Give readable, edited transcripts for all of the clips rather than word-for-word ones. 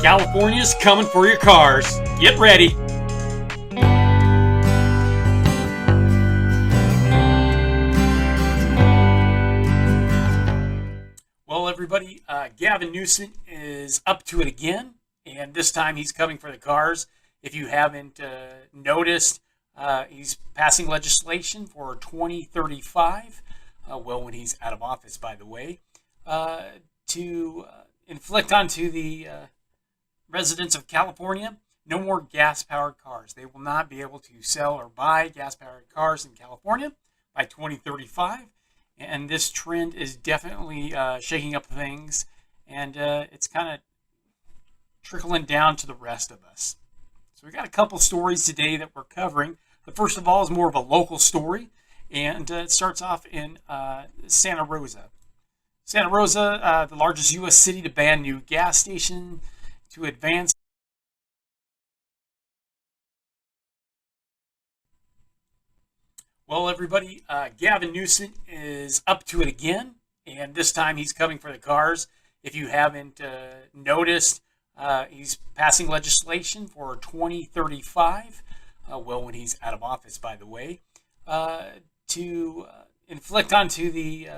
California's coming for your cars. Get ready. Well, everybody, Gavin Newsom is up to it again, and this time he's coming for the cars. If you haven't noticed, he's passing legislation for 2035, when he's out of office, by the way, to inflict onto the residents of California no more gas-powered cars. They will not be able to sell or buy gas-powered cars in California by 2035. And this trend is definitely shaking up things, and it's kind of trickling down to the rest of us. So we got a couple stories today that we're covering. The first of all is more of a local story, and it starts off in Santa Rosa. Santa Rosa, the largest U.S. city to ban new gas station to advance. Well, everybody, Gavin Newsom is up to it again, and this time he's coming for the cars. If you haven't noticed, he's passing legislation for 2035, when he's out of office, by the way, to inflict onto the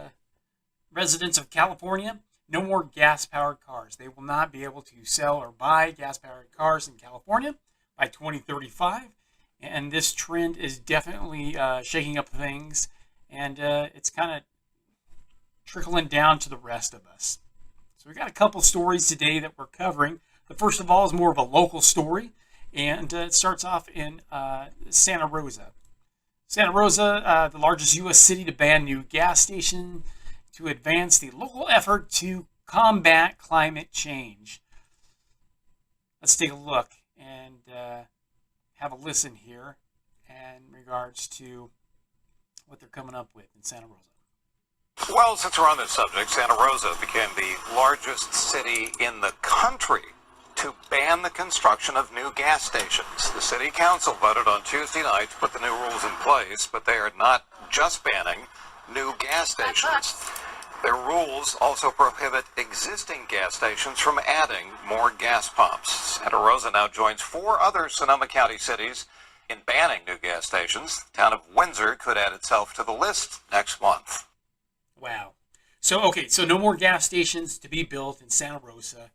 residents of California no more gas-powered cars. They will not be able to sell or buy gas-powered cars in California by 2035. And this trend is definitely shaking up things, and it's kind of trickling down to the rest of us. So we got a couple stories today that we're covering. The first of all is more of a local story, and it starts off in Santa Rosa. Santa Rosa, the largest U.S. city to ban new gas station to advance the local effort to combat climate change. Let's take a look and have a listen here in regards to what they're coming up with in Santa Rosa. Well, since we're on this subject, Santa Rosa became the largest city in the country to ban the construction of new gas stations. The city council voted on Tuesday night to put the new rules in place, but they are not just banning new gas stations. Their rules also prohibit existing gas stations from adding more gas pumps. Santa Rosa now joins 4 other Sonoma County cities in banning new gas stations. The town of Windsor could add itself to the list next month. Wow. So no more gas stations to be built in Santa Rosa,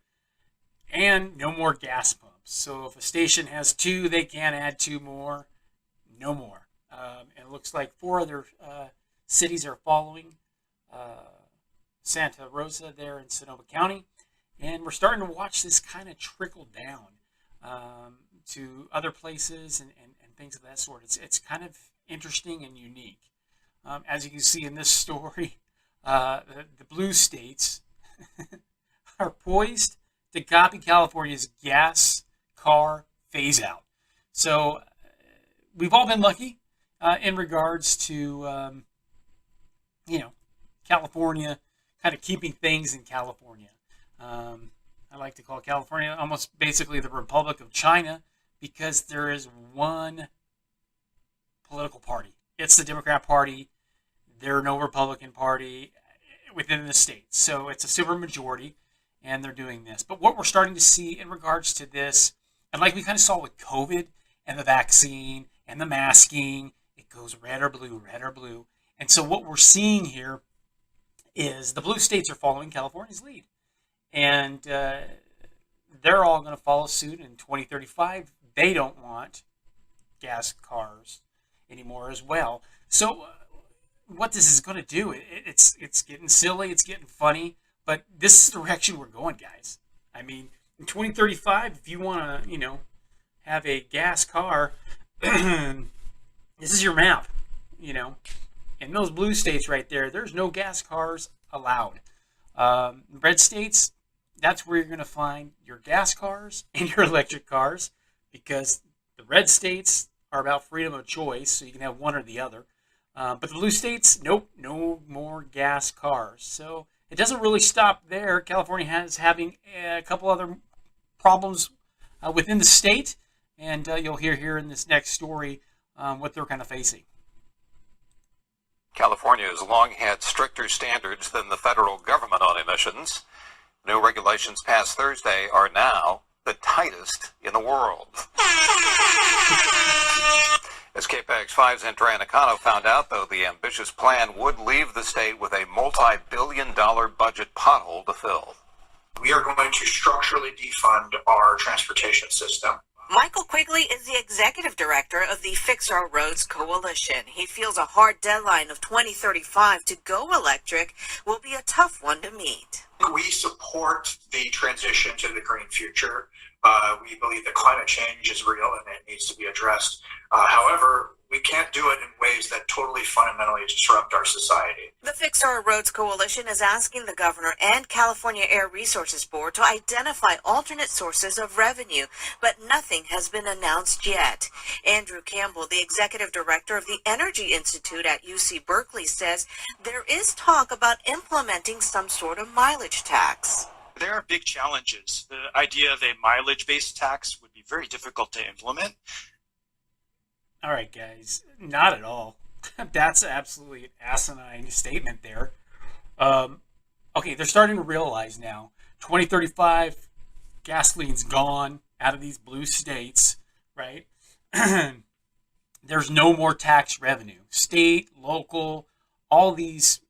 and no more gas pumps. So if a station has 2, they can't add 2 more. No more. And it looks like 4 other cities are following Santa Rosa there in Sonoma County, and we're starting to watch this kind of trickle down to other places and things of that sort. It's kind of interesting and unique. As you can see in this story, the blue states are poised to copy California's gas car phase out. So we've all been lucky in regards to California kind of keeping things in California. I like to call California almost basically the Republic of China, because there is one political party. It's the Democrat Party. There are no Republican Party within the state. So it's a super majority, and they're doing this. But what we're starting to see in regards to this, and like we kind of saw with COVID and the vaccine and the masking, it goes red or blue, red or blue. And so what we're seeing here is the blue states are following California's lead. And they're all going to follow suit in 2035. They don't want gas cars anymore as well. So what this is going to do, it's getting silly, it's getting funny, but this is the direction we're going, guys. I mean, in 2035, if you want to, have a gas car, this is your map, In those blue states right there, there's no gas cars allowed. Red states, that's where you're going to find your gas cars and your electric cars, because the red states are about freedom of choice, so you can have one or the other. But the blue states, nope, no more gas cars. So it doesn't really stop there. California has having a couple other problems within the state, and you'll hear here in this next story what they're kind of facing. California has long had stricter standards than the federal government on emissions. New regulations passed Thursday are now the tightest in the world. As KPAX 5's Andrea Nakano found out, though, the ambitious plan would leave the state with a multi-billion-dollar budget pothole to fill. We are going to structurally defund our transportation system. Michael Quigley is the executive director of the Fix Our Roads Coalition. He feels a hard deadline of 2035 to go electric will be a tough one to meet. We support the transition to the green future. We believe that climate change is real and it needs to be addressed. However, we can't do it in ways that totally fundamentally disrupt our society. The Fix Our Roads Coalition is asking the governor and California Air Resources Board to identify alternate sources of revenue, but nothing has been announced yet. Andrew Campbell, the executive director of the Energy Institute at UC Berkeley, says there is talk about implementing some sort of mileage tax. There are big challenges. The idea of a mileage-based tax would be very difficult to implement. All right, guys, not at all. That's absolutely an asinine statement there. Okay, they're starting to realize now, 2035, gasoline's gone out of these blue states, right? There's no more tax revenue. State, local, all these,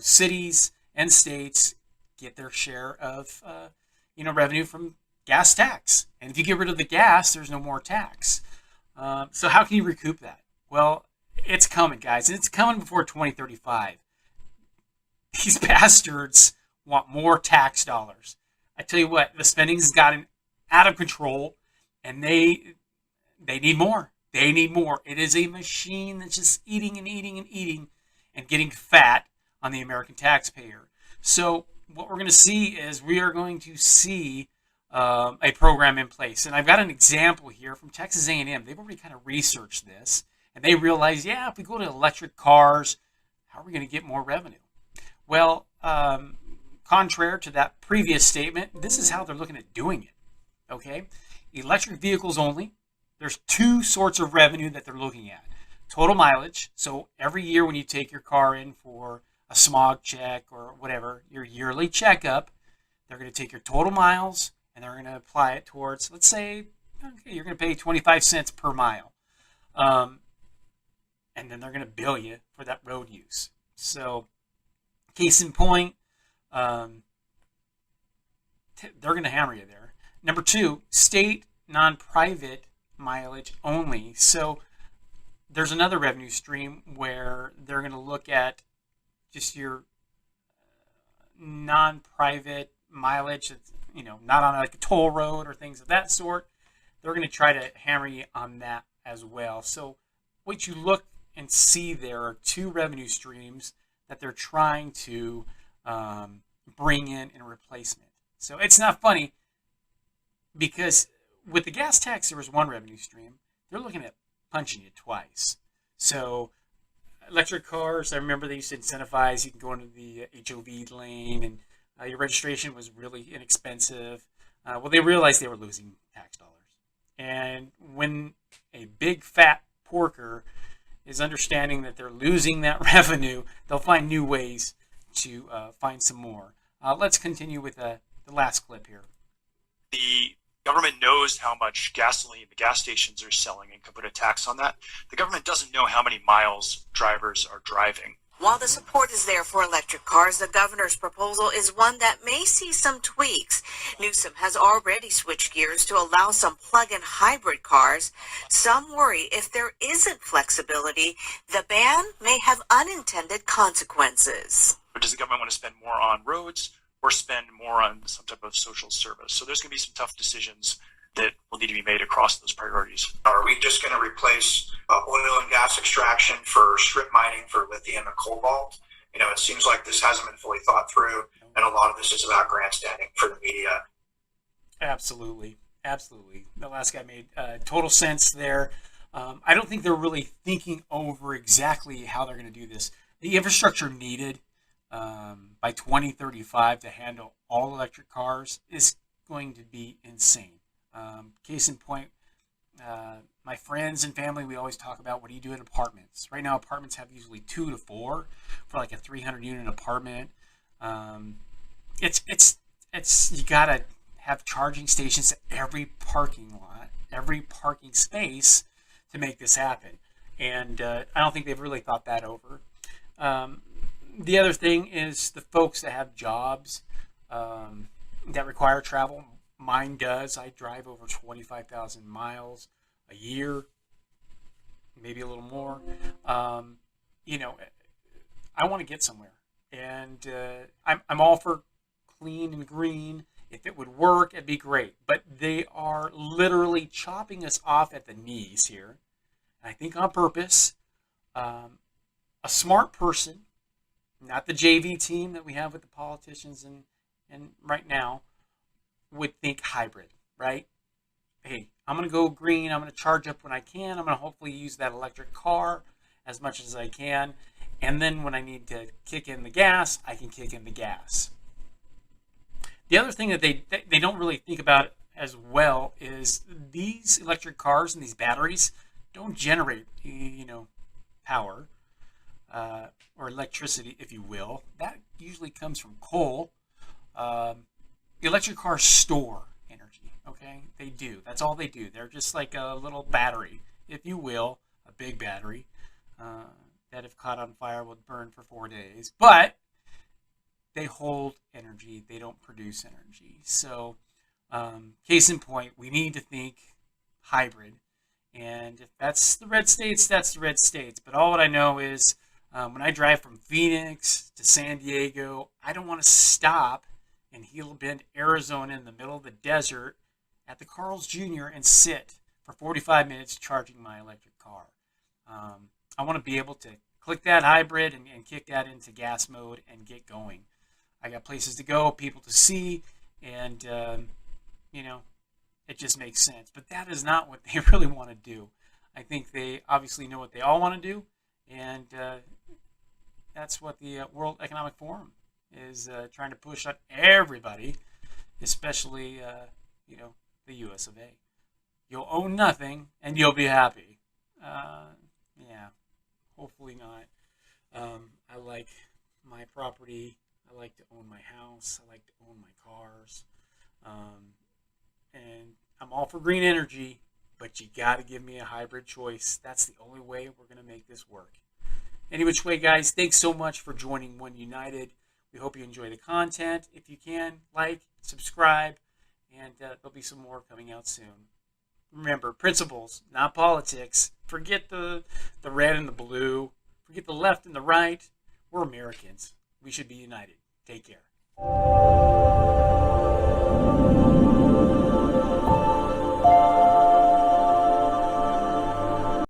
cities and states get their share of, revenue from gas tax. And if you get rid of the gas, there's no more tax. So how can you recoup that? Well, it's coming, guys. And it's coming before 2035. These bastards want more tax dollars. I tell you what, the spending has gotten out of control, and they need more. They need more. It is a machine that's just eating and eating and eating and getting fat on the American taxpayer. So what we're going to see is we are going to see a program in place. And I've got an example here from Texas A&M. They've already kind of researched this, and they realized, if we go to electric cars, how are we going to get more revenue? Well, contrary to that previous statement, this is how they're looking at doing it. Okay? Electric vehicles only. There's two sorts of revenue that they're looking at. Total mileage. So every year when you take your car in for a smog check or whatever, your yearly checkup, they're going to take your total miles and they're going to apply it towards, let's say, okay, you're going to pay 25 cents per mile. And then they're going to bill you for that road use. So, case in point, they're going to hammer you there. Number two, state non-private mileage only. So, there's another revenue stream where they're going to look at just your non-private mileage that's, not on like a toll road or things of that sort. They're going to try to hammer you on that as well. So what you look and see there are two revenue streams that they're trying to bring in replacement. So it's not funny because with the gas tax, there was one revenue stream. They're looking at punching you twice. So electric cars, I remember they used to incentivize you can go into the HOV lane and your registration was really inexpensive. Well, they realized they were losing tax dollars. And when a big fat porker is understanding that they're losing that revenue, they'll find new ways to find some more. Let's continue with the last clip here. The government knows how much gasoline the gas stations are selling and can put a tax on that. The government doesn't know how many miles drivers are driving. While the support is there for electric cars, the governor's proposal is one that may see some tweaks. Newsom has already switched gears to allow some plug-in hybrid cars. Some worry if there isn't flexibility, the ban may have unintended consequences. Or does the government want to spend more on roads or spend more on some type of social service? So there's going to be some tough decisions that will need to be made across those priorities. Are we just going to replace oil and gas extraction for strip mining for lithium and cobalt? It seems like this hasn't been fully thought through, and a lot of this is about grandstanding for the media. Absolutely. The last guy made total sense there. I don't think they're really thinking over exactly how they're going to do this. The infrastructure needed by 2035 to handle all electric cars is going to be insane. Case in point, my friends and family, we always talk about what do you do in apartments. Right now, apartments have usually 2 to 4 for like a 300 unit apartment. It's you gotta have charging stations at every parking lot, every parking space to make this happen. And I don't think they've really thought that over. The other thing is the folks that have jobs that require travel. Mine does. I drive over 25,000 miles a year, maybe a little more. You know, I want to get somewhere, and I'm all for clean and green. If it would work, it'd be great. But they are literally chopping us off at the knees here. And I think on purpose. A smart person, not the JV team that we have with the politicians and right now, would think hybrid, right? Hey, I'm going to go green. I'm going to charge up when I can. I'm going to hopefully use that electric car as much as I can. And then when I need to kick in the gas, I can kick in the gas. The other thing that they don't really think about as well is these electric cars and these batteries don't generate, power or electricity, if you will. That usually comes from coal. The electric cars store energy, okay? They do. That's all they do. They're just like a little battery, if you will, a big battery that if caught on fire would burn for 4 days. But they hold energy. They don't produce energy. So case in point, we need to think hybrid. And if that's the red states, that's the red states. But all what I know is when I drive from Phoenix to San Diego, I don't want to stop in Gila Bend, Arizona, in the middle of the desert at the Carl's Jr. and sit for 45 minutes charging my electric car. I want to be able to click that hybrid and kick that into gas mode and get going. I got places to go, people to see, and, it just makes sense. But that is not what they really want to do. I think they obviously know what they all want to do, and that's what the World Economic Forum is trying to push on everybody, especially, the US of A. You'll own nothing, and you'll be happy. Yeah, hopefully not. I like my property. I like to own my house. I like to own my cars. And I'm all for green energy, but you got to give me a hybrid choice. That's the only way we're going to make this work. Any which way, guys, thanks so much for joining One United. We hope you enjoy the content. If you can, like, subscribe, and there'll be some more coming out soon. Remember, principles, not politics. Forget the red and the blue. Forget the left and the right. We're Americans. We should be united. Take care.